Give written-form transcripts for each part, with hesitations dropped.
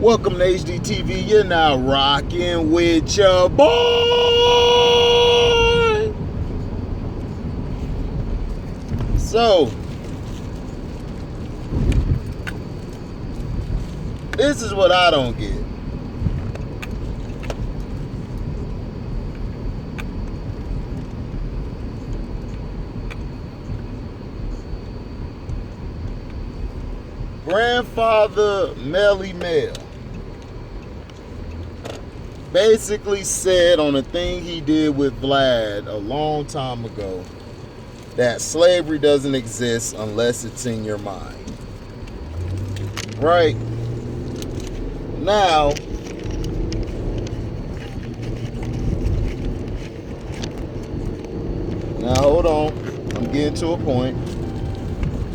Welcome to HDTV. You're now rocking with your boy. So, this is what I don't get. Grandfather Melle Mel basically said on a thing he did with Vlad a long time ago that slavery doesn't exist unless it's in your mind. Right? Now, hold on. I'm getting to a point.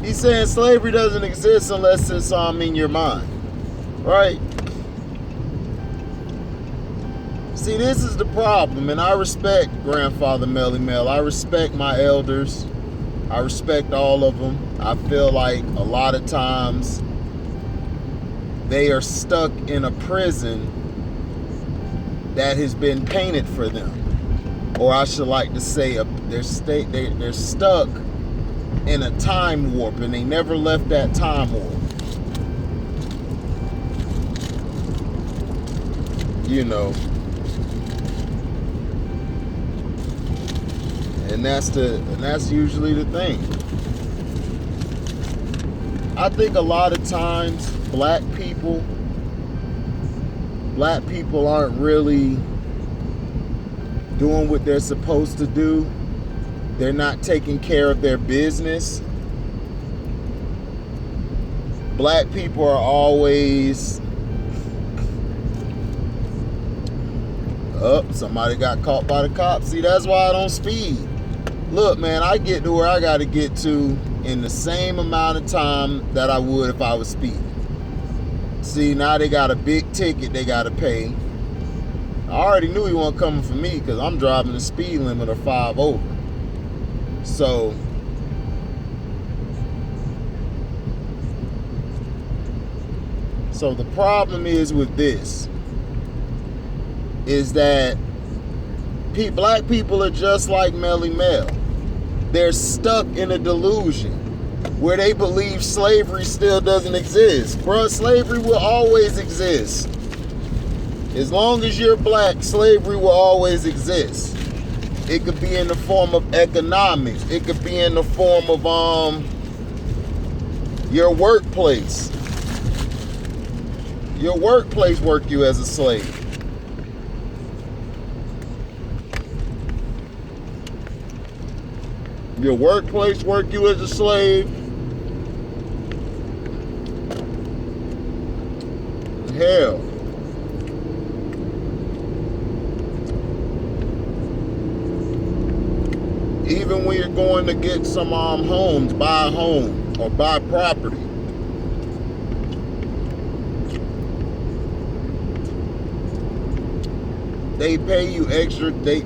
He's saying slavery doesn't exist unless it's in your mind. Right? See, this is the problem, and I respect Grandfather Melle Mel. I respect my elders. I respect all of them. I feel like a lot of times they are stuck in a prison that has been painted for them. Or I should like to say they're stuck in a time warp, and they never left that time warp. You know. And that's usually the thing. I think a lot of times black people aren't really doing what they're supposed to do. They're not taking care of their business. Black people are always somebody got caught by the cops. See, that's why I don't speed. Look, man, I get to where I got to get to in the same amount of time that I would if I was speeding. See, now they got a big ticket they got to pay. I already knew he wasn't coming for me because I'm driving the speed limit of 5 over. So, the problem is with this is that black people are just like Melle Mel. They're stuck in a delusion where they believe slavery still doesn't exist. Bruh, slavery will always exist. As long as you're black, slavery will always exist. It could be in the form of economics. It could be in the form of your workplace. Your workplace work you as a slave. Your workplace work you as a slave. Hell. Even when you're going to get some homes, buy a home or buy property. They pay you extra. They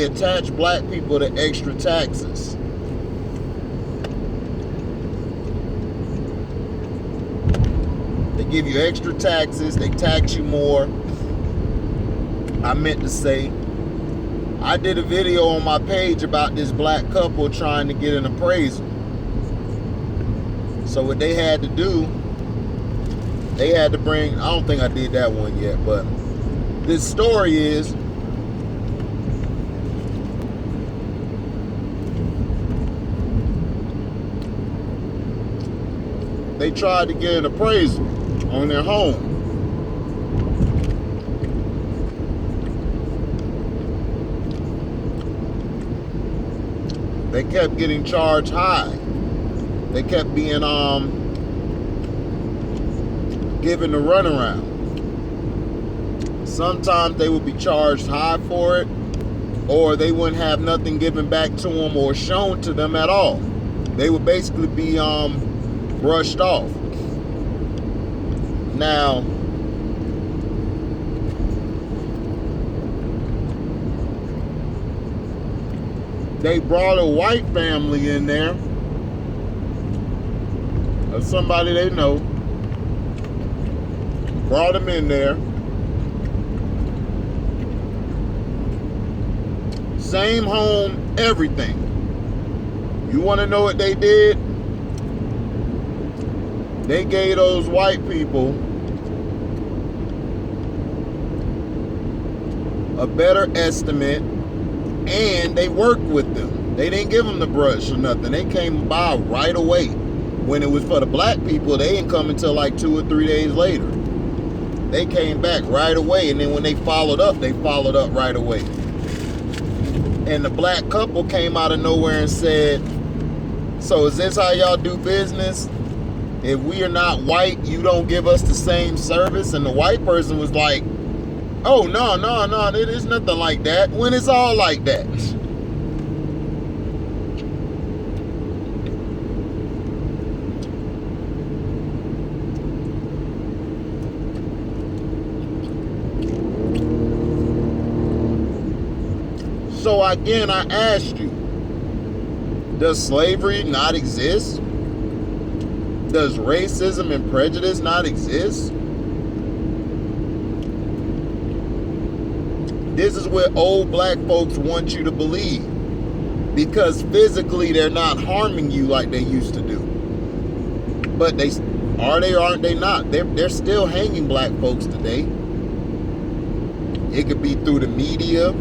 attach black people to extra taxes. They give you extra taxes. They tax you more. I meant to say, I did a video on my page about this black couple trying to get an appraisal. So what they had to do, they had to bring, I don't think I did that one yet, but this story is they tried to get an appraisal on their home. They kept getting charged high. They kept being given the runaround. Sometimes they would be charged high for it, or they wouldn't have nothing given back to them or shown to them at all. They would basically be brushed off. Now, they brought a white family in there of somebody they know. brought him in there. Same home, everything. You want to know what they did? They gave those white people a better estimate, and they worked with them. They didn't give them the brush or nothing. They came by right away. When it was for the black people, they didn't come until like 2 or 3 days later. They came back right away, and then when they followed up right away. And the black couple came out of nowhere and said, so is this how y'all do business? If we are not white, you don't give us the same service? And the white person was like, oh, no, it is nothing like that. When it's all like that. So again, I asked you, does slavery not exist? Does racism and prejudice not exist? This is what old black folks want you to believe, because physically they're not harming you like they used to do. But they are they or aren't they not? They're still hanging black folks today. It could be through the media.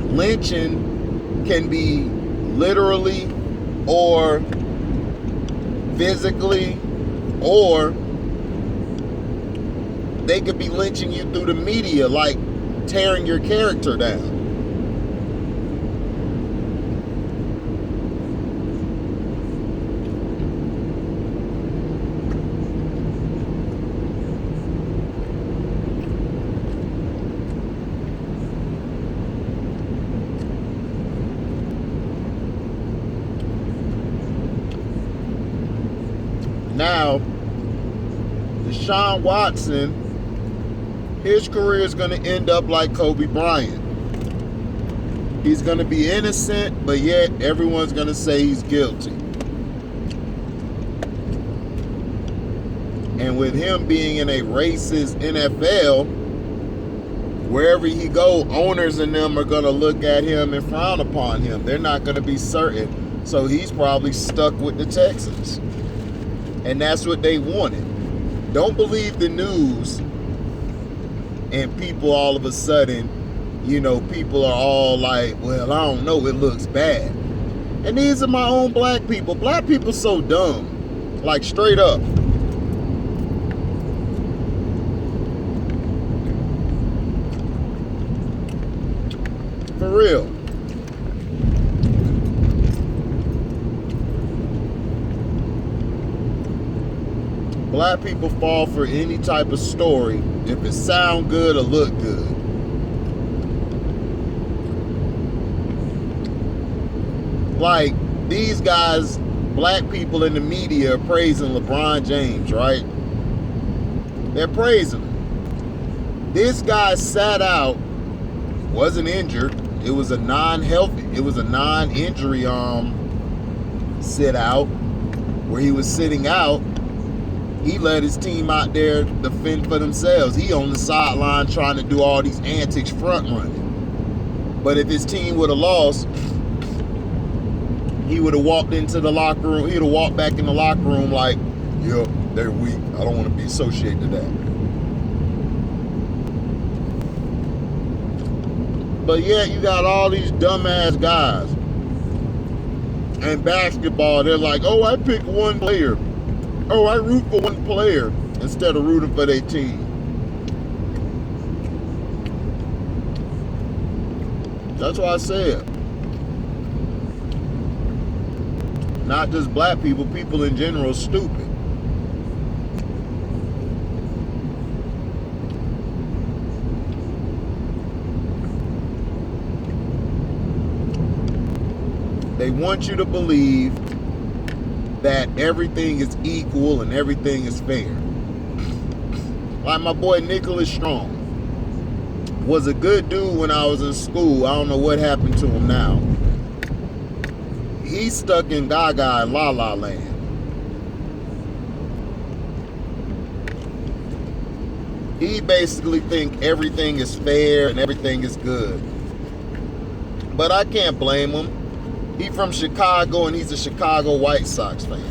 Lynching can be literally or physically, or they could be lynching you through the media, like tearing your character down. Now, Deshaun Watson, his career is going to end up like Kobe Bryant. He's going to be innocent, but yet everyone's going to say he's guilty. And with him being in a racist NFL, wherever he go, owners and them are going to look at him and frown upon him. They're not going to be certain. So he's probably stuck with the Texans. And that's what they wanted. Don't believe the news and people all of a sudden, people are all like, well, I don't know, it looks bad. And these are my own black people. Black people so dumb. Like, straight up. For real. Black people fall for any type of story if it sound good or look good. Like, these guys, black people in the media are praising LeBron James, right? They're praising him. This guy sat out, wasn't injured. It was a non-injury sit out where he was sitting out. He let his team out there defend for themselves. He on the sideline trying to do all these antics front running. But if his team would have lost, he would have walked into the locker room. He'd have walked back in the locker room like, yeah, they're weak. I don't want to be associated to that. But yeah, you got all these dumbass guys. And basketball, they're like, oh, I pick one player. Oh, I root for one player instead of rooting for their team. That's why I said, not just black people, people in general are stupid. They want you to believe that everything is equal and everything is fair. Like my boy Nicholas Strong was a good dude when I was in school. I don't know what happened to him now. He's stuck in Gaga and La La Land. He basically think everything is fair and everything is good. But I can't blame him. He from Chicago and he's a Chicago White Sox fan.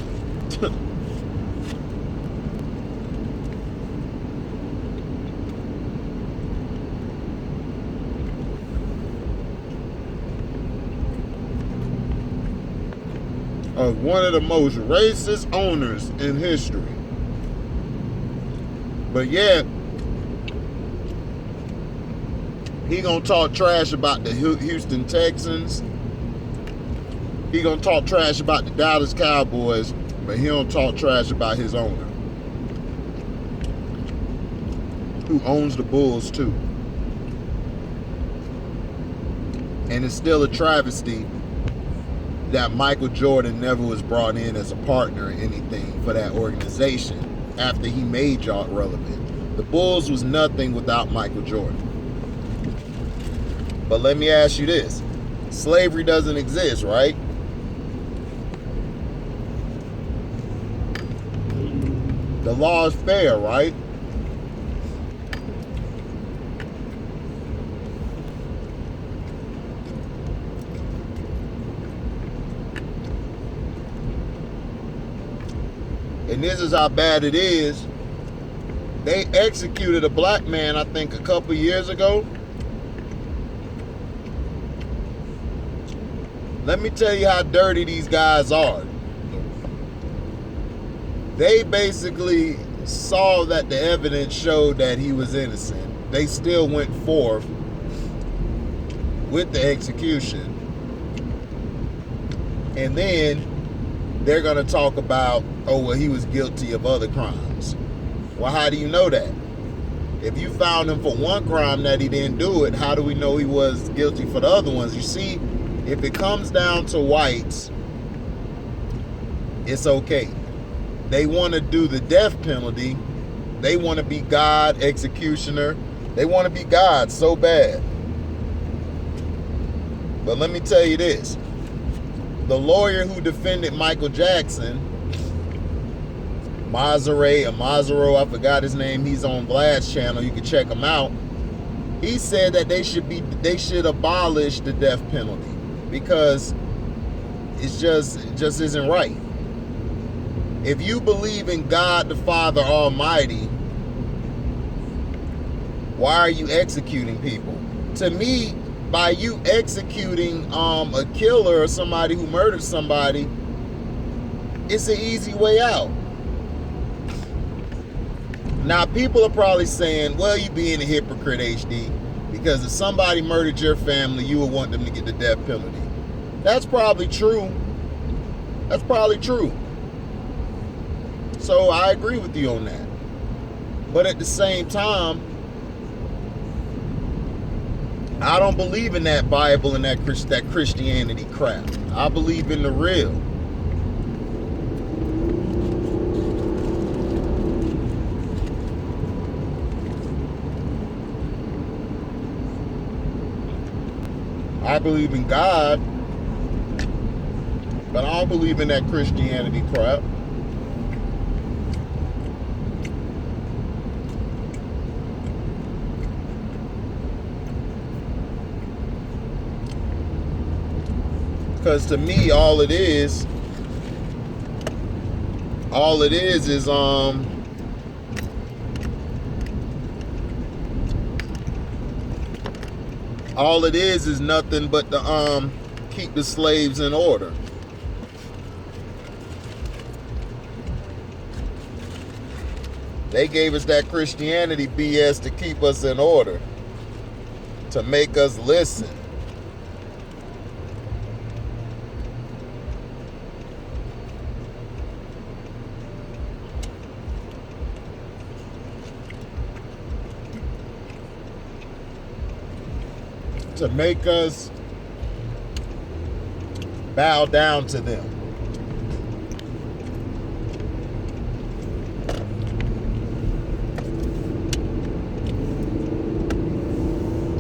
One of the most racist owners in history. But yet, he gonna talk trash about the Houston Texans. He gonna talk trash about the Dallas Cowboys, but he don't talk trash about his owner, who owns the Bulls too. And it's still a travesty that Michael Jordan never was brought in as a partner or anything for that organization after he made y'all relevant. The Bulls was nothing without Michael Jordan. But let me ask you this. Slavery doesn't exist, right? The law is fair, right? And this is how bad it is. They executed a black man, I think, a couple years ago. Let me tell you how dirty these guys are. They basically saw that the evidence showed that he was innocent. They still went forth with the execution. And then they're going to talk about, oh, well, he was guilty of other crimes. Well, how do you know that? If you found him for one crime that he didn't do it, how do we know he was guilty for the other ones? You see, if it comes down to whites, it's okay. They want to do the death penalty. They want to be God, executioner. They want to be God so bad. But let me tell you this. The lawyer who defended Michael Jackson, Mazzaro, I forgot his name. He's on Vlad's channel. You can check him out. He said that they should abolish the death penalty because it just isn't right. If you believe in God the Father Almighty, why are you executing people? To me, by you executing a killer or somebody who murdered somebody, it's an easy way out. Now, people are probably saying, well, you being a hypocrite, HD, because if somebody murdered your family, you would want them to get the death penalty. That's probably true. That's probably true. So I agree with you on that. But at the same time, I don't believe in that Bible and that Christianity crap. I believe in the real. I believe in God, but I don't believe in that Christianity crap. Because to me, all it is nothing but to keep the slaves in order. They gave us that Christianity BS to keep us in order, to make us listen. To make us bow down to them.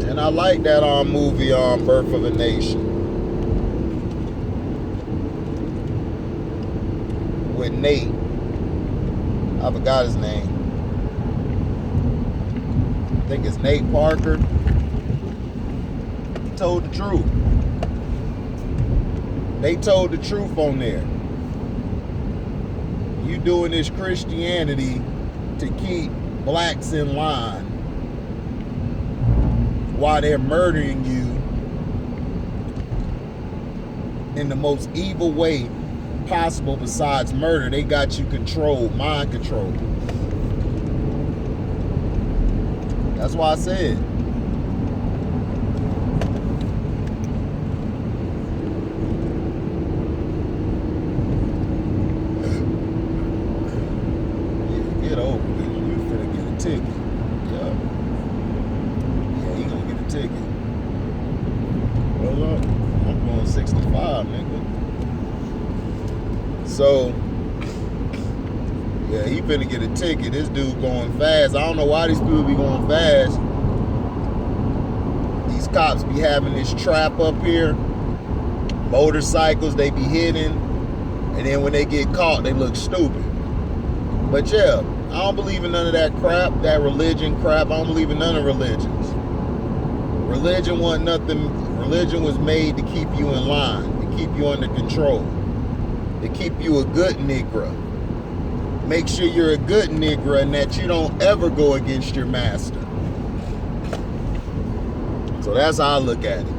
And I like that movie Birth of a Nation with Nate. I forgot his name. I think it's Nate Parker, told the truth. They told the truth on there. You doing this Christianity to keep blacks in line while they're murdering you in the most evil way possible. Besides murder, they got you controlled, mind control. That's why I said, yeah, get over it. You finna get a ticket. Yeah, he gonna get a ticket. Hold up, I'm going 65, nigga. So, yeah, he finna get a ticket. This dude going fast. I don't know why these people be going fast. These cops be having this trap up here. Motorcycles, they be hitting. And then when they get caught, they look stupid. But yeah, I don't believe in none of that crap, that religion crap. I don't believe in none of religions. Religion wasn't nothing. Religion was made to keep you in line, to keep you under control, to keep you a good Negro. Make sure you're a good Negro and that you don't ever go against your master. So that's how I look at it.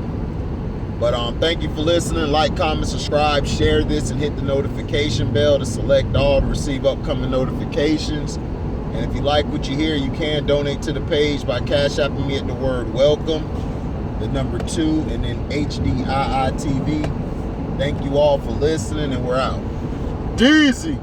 But thank you for listening. Like, comment, subscribe, share this, and hit the notification bell to select all to receive upcoming notifications. And if you like what you hear, you can donate to the page by Cash Apping me at the word welcome, the number 2, and then HDIITV. Thank you all for listening, and we're out. Deezy!